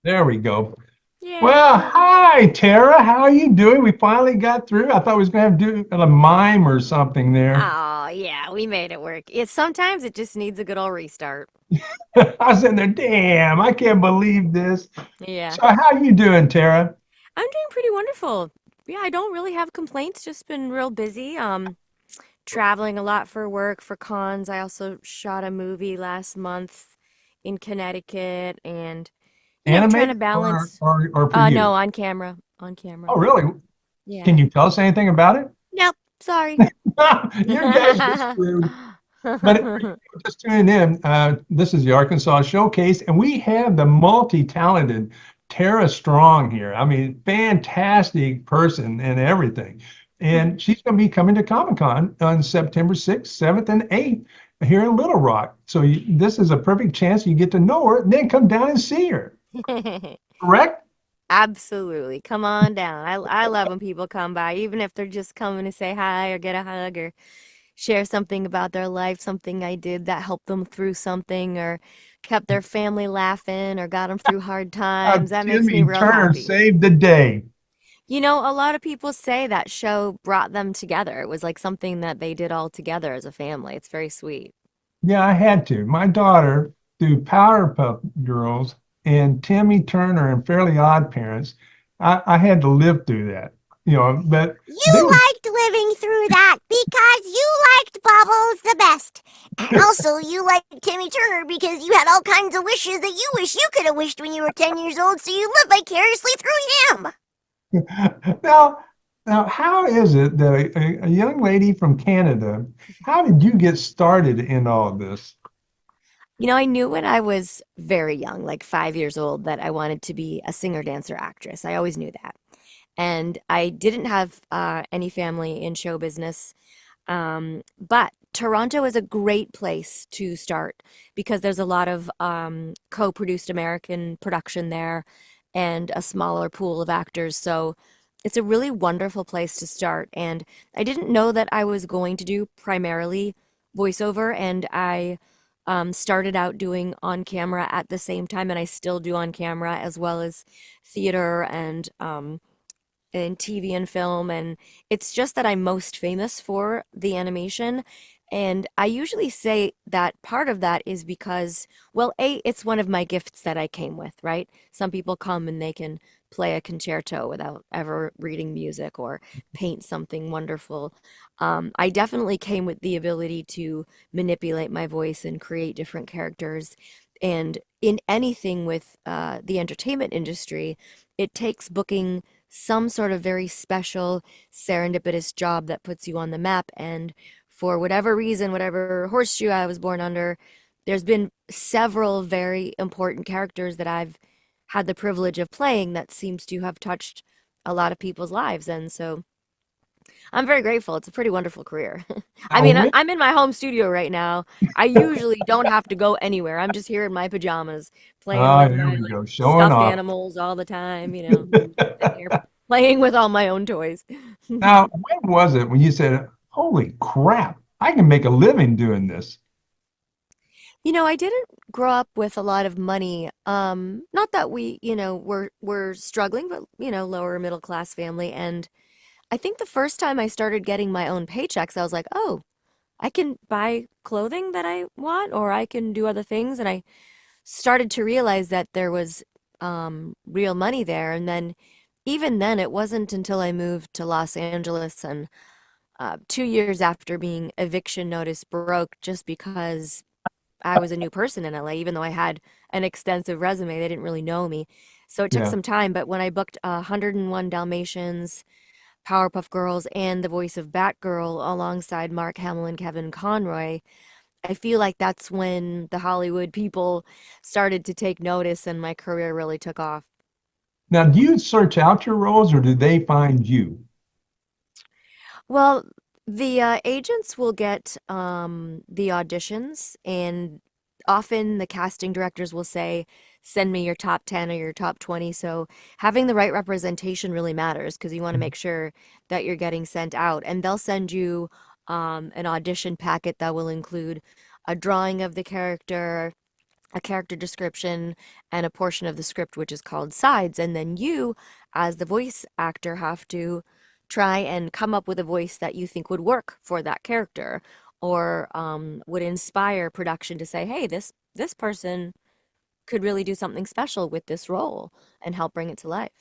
There we go. Well, Yay. hi, Tara. How are you doing? We finally got through. I thought we was going to have to do a mime or something there. Oh, yeah, we made it work. Sometimes it just needs a good old restart. I was in there, damn, I can't believe this. Yeah. So how you doing, Tara? I'm doing pretty wonderful. Yeah, I don't really have complaints, just been real busy. Traveling a lot for work, for cons. I also shot a movie last month in Connecticut and trying to Animated balance. or for you? No, on camera. On camera. Oh, really? Can Yeah. you tell us anything about it? Nope, sorry. You guys are screwed. But for you just tuning in, this is the Arkansas Showcase, and we have the multi-talented Tara Strong here. I mean, fantastic person and everything. And she's going to be coming to Comic-Con on September 6th, 7th, and 8th here in Little Rock. So this is a perfect chance you get to know her and then come down and see her. Correct? Absolutely. Come on down. I love when people come by, even if they're just coming to say hi or get a hug or share something about their life, something I did that helped them through something or kept their family laughing or got them through hard times. That makes me Timmy real Turner happy. saved the day. A lot of people say that show brought them together. It was like something that they did all together as a family. It's very sweet. Yeah, I had to. My daughter, through Powerpuff Girls and Timmy Turner and Fairly Odd Parents, I had to live through that. But they You were liked living through that because you liked Bubbles the best. And also, you liked Timmy Turner because you had all kinds of wishes that you wish you could have wished when you were 10 years old, so you live vicariously through him. now. Now, how is it that a young lady from Canada, how did you get started in all of this? I knew when I was very young, like 5 years old, that I wanted to be a singer, dancer, actress. I always knew that. And I didn't have any family in show business. But Toronto is a great place to start because there's a lot of co-produced American production there and a smaller pool of actors. So it's a really wonderful place to start. And I didn't know that I was going to do primarily voiceover, and I started out doing on camera at the same time, and I still do on camera as well as theater and TV and film. And it's just that I'm most famous for the animation. And I usually say that part of that is because, well, it's one of my gifts that I came with, right? Some people come and they can play a concerto without ever reading music or paint something wonderful. I definitely came with the ability to manipulate my voice and create different characters. And in anything with the entertainment industry, it takes booking some sort of very special serendipitous job that puts you on the map. And for whatever reason, whatever horseshoe I was born under, there's been several very important characters that I've had the privilege of playing that seems to have touched a lot of people's lives. And so I'm very grateful. It's a pretty wonderful career. I Now, mean, when, I'm in my home studio right now. I usually don't have to go anywhere. I'm just here in my pajamas playing with there my we like go, showing stuffed off. animals all the time, sitting here playing with all my own toys. Now, when was it when you said, "Holy crap, I can make a living doing this"? I didn't grow up with a lot of money. Not that we, were struggling, but lower middle class family. And I think the first time I started getting my own paychecks, I was like, oh, I can buy clothing that I want, or I can do other things. And I started to realize that there was real money there. And then, even then, it wasn't until I moved to Los Angeles and 2 years after being eviction notice broke, just because I was a new person in LA, even though I had an extensive resume, they didn't really know me. So it took Yeah. some time. But when I booked 101 Dalmatians, Powerpuff Girls, and the voice of Batgirl alongside Mark Hamill and Kevin Conroy, I feel like that's when the Hollywood people started to take notice and my career really took off. Now, do you search out your roles or do they find you? Well, the agents will get the auditions, and often the casting directors will say, send me your top 10 or your top 20. So having the right representation really matters because you want to make sure that you're getting sent out. And they'll send you an audition packet that will include a drawing of the character, a character description, and a portion of the script, which is called sides. And then you, as the voice actor, have to try and come up with a voice that you think would work for that character or would inspire production to say, hey, this person could really do something special with this role and help bring it to life.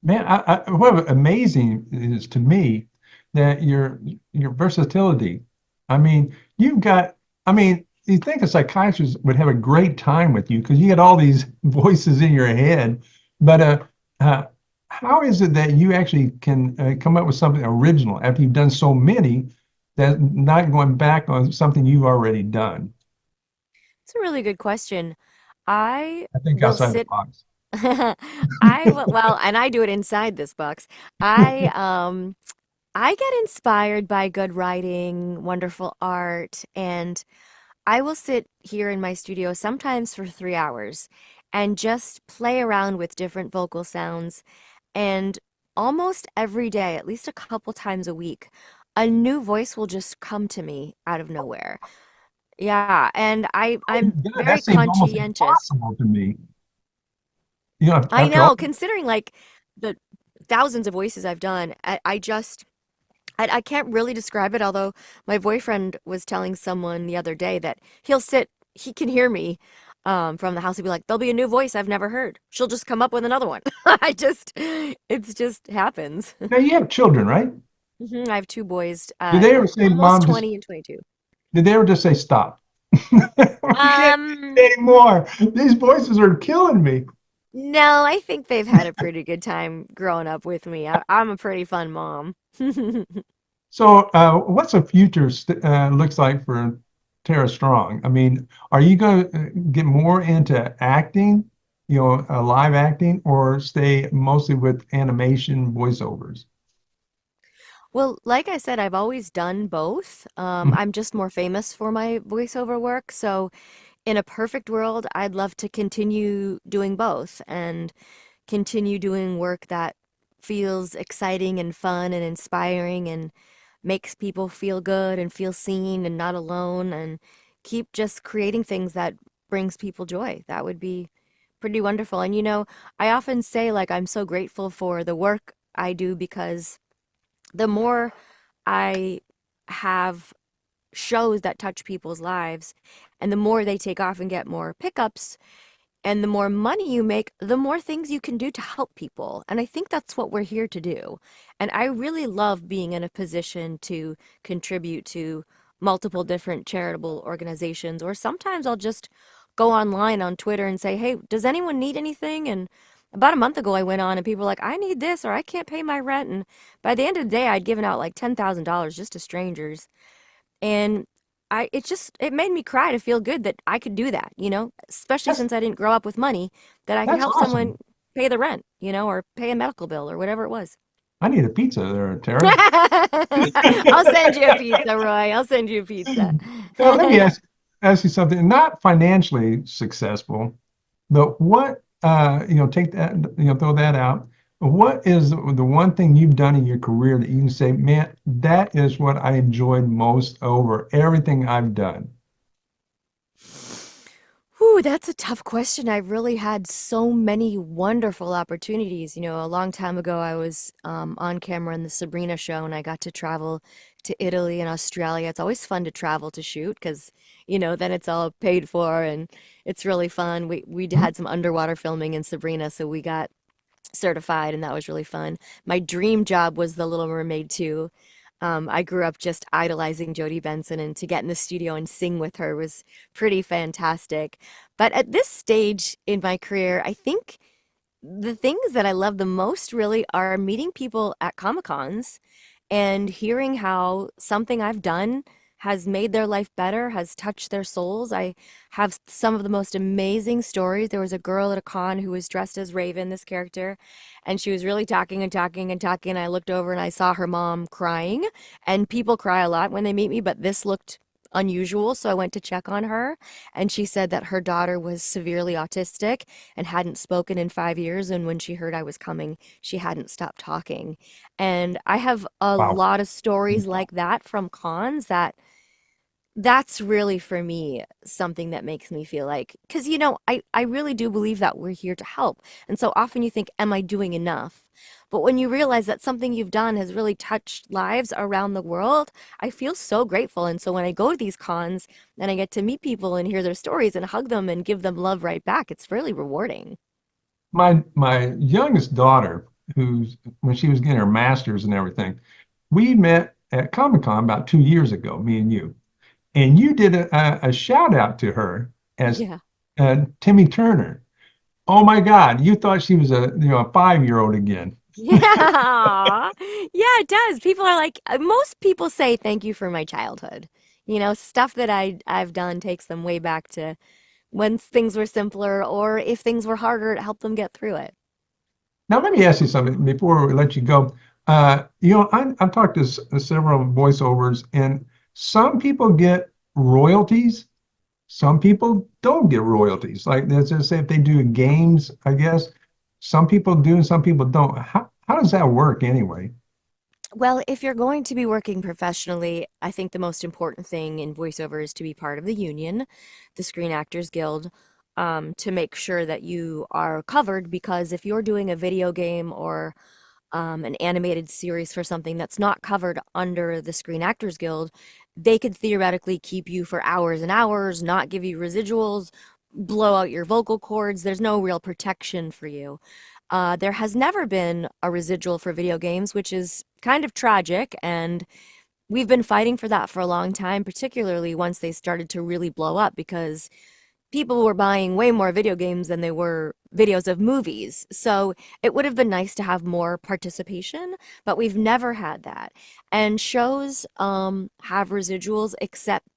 Man, what amazing is to me that your versatility. I mean, you've got. I mean, you think a psychiatrist would have a great time with you because you get all these voices in your head. But uh, how is it that you actually can come up with something original after you've done so many that not going back on something you've already done? It's a really good question. I I think will outside the sit box. well, and I do it inside this box. I I get inspired by good writing, wonderful art, and I will sit here in my studio sometimes for 3 hours and just play around with different vocal sounds. And almost every day, at least a couple times a week, a new voice will just come to me out of nowhere. Yeah, and I'm God, very that seems almost conscientious. impossible to me. You know, I after all. know, considering like the thousands of voices I've done, I just I can't really describe it, although my boyfriend was telling someone the other day that he can hear me from the house. He'd be like, there'll be a new voice I've never heard. She'll just come up with another one. It's just happens. Now you have children, right? I have two boys, Did they ever say, almost "Mom, just"? 20 and 22. Did they ever just say, "Stop"? We can't Um, do it anymore. These voices are killing me. no, I think they've had a pretty good time growing up with me. I'm a pretty fun mom. So, what's the future looks like for Tara Strong? I mean, are you going to get more into acting, live acting, or stay mostly with animation voiceovers? Well, like I said, I've always done both. Mhm. I'm just more famous for my voiceover work. So, in a perfect world, I'd love to continue doing both and continue doing work that feels exciting and fun and inspiring and makes people feel good and feel seen and not alone and keep just creating things that brings people joy. That would be pretty wonderful. And I often say like I'm so grateful for the work I do because the more I have shows that touch people's lives and the more they take off and get more pickups and the more money you make, the more things you can do to help people. And I think that's what we're here to do. And I really love being in a position to contribute to multiple different charitable organizations. Or sometimes I'll just go online on Twitter and say, hey, does anyone need anything? And about a month ago, I went on and people were like, I need this or I can't pay my rent. And by the end of the day, I'd given out like $10,000 just to strangers. And it made me cry to feel good that I could do that, especially That's since I didn't grow up with money, that I could that's help someone awesome. pay the rent, or pay a medical bill or whatever it was. I need a pizza there, Tara. I'll send you a pizza, Roy. I'll send you a pizza. Now, let me ask you something. Not financially successful, but what take that throw that out. What is the one thing you've done in your career that you can say, man, that is what I enjoyed most over everything I've done? Whew, that's a tough question. I've really had so many wonderful opportunities. A long time ago, I was on camera in the Sabrina show, and I got to travel to Italy and Australia. It's always fun to travel to shoot because, then it's all paid for and it's really fun. We Mhm. had some underwater filming in Sabrina, so we got certified, and that was really fun. My dream job was The Little Mermaid too. I grew up just idolizing Jodie Benson, and to get in the studio and sing with her was pretty fantastic. But at this stage in my career, I think the things that I love the most really are meeting people at Comic Cons and hearing how something I've done has made their life better, has touched their souls. I have some of the most amazing stories. There was a girl at a con who was dressed as Raven, this character, and she was really talking and talking and talking. And I looked over and I saw her mom crying. And people cry a lot when they meet me, but this looked unusual. So I went to check on her, and she said that her daughter was severely autistic and hadn't spoken in 5 years. And when she heard I was coming, she hadn't stopped talking. And I have a Wow. lot of stories like that from cons that's really for me something that makes me feel like, because I really do believe that we're here to help. And so often you think, am I doing enough? But when you realize that something you've done has really touched lives around the world, I feel so grateful. And so when I go to these cons and I get to meet people and hear their stories and hug them and give them love right back, it's really rewarding. My youngest daughter, who's when she was getting her master's and everything, we met at Comic-Con about 2 years ago, me and you. And you did a shout out to her as Yeah. Timmy Turner. Oh my God, you thought she was a 5-year-old again. Yeah. Yeah, it does. People are like, most people say thank you for my childhood. Stuff that I've done takes them way back to when things were simpler, or if things were harder, it helped them get through it. Now let me ask you something before we let you go. I've talked to several voiceovers, and some people get royalties. Some people don't get royalties. Like let's just say if they do games, I guess some people do and some people don't. How does that work anyway? Well, if you're going to be working professionally, I think the most important thing in voiceover is to be part of the union, the Screen Actors Guild, to make sure that you are covered. Because if you're doing a video game or an animated series for something that's not covered under the Screen Actors Guild, they could theoretically keep you for hours and hours, not give you residuals, blow out your vocal cords. There's no real protection for you. There has never been a residual for video games, which is kind of tragic, and we've been fighting for that for a long time, particularly once they started to really blow up, because people were buying way more video games than they were videos of movies. So it would have been nice to have more participation, but we've never had that. And shows have residuals, except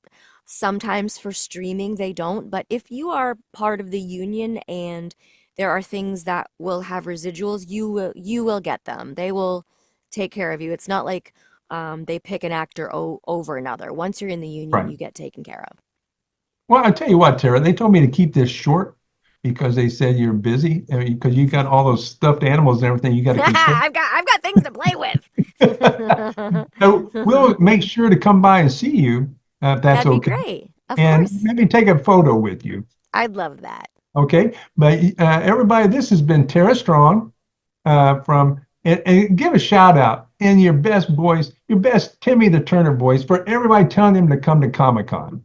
sometimes for streaming they don't. But if you are part of the union and there are things that will have residuals, you will get them. They will take care of you. It's not like they pick an actor over another. Once you're in the union, Right. you get taken care of. Well, I tell you what, Tara, they told me to keep this short because they said you're busy because you got all those stuffed animals and everything you got to control. I've got things to play with. So we'll make sure to come by and see you if that's That'd be okay, great. Of and course. maybe take a photo with you. I'd love that. Okay, but everybody, this has been Tara Strong and give a shout out in your best voice, your best Timmy the Turner voice for everybody telling them to come to Comic-Con.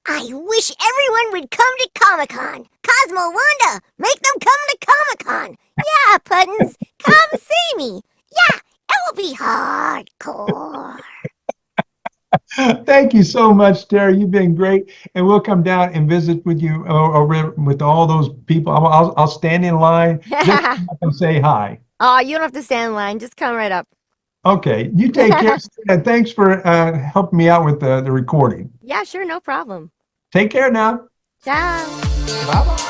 I wish everyone would come to Comic-Con. Cosmo, Wanda, make them come to Comic-Con. Yeah, Puddins, come see me. Yeah, it will be hardcore. Thank you so much, Tara. You've been great, and we'll come down and visit with you or with all those people. I'll stand in line just come up and say hi. Oh, you don't have to stand in line. Just come right up. Okay, you take care, and thanks for helping me out with the recording. Yeah, sure, no problem. Take care now. Ciao. Bye-bye.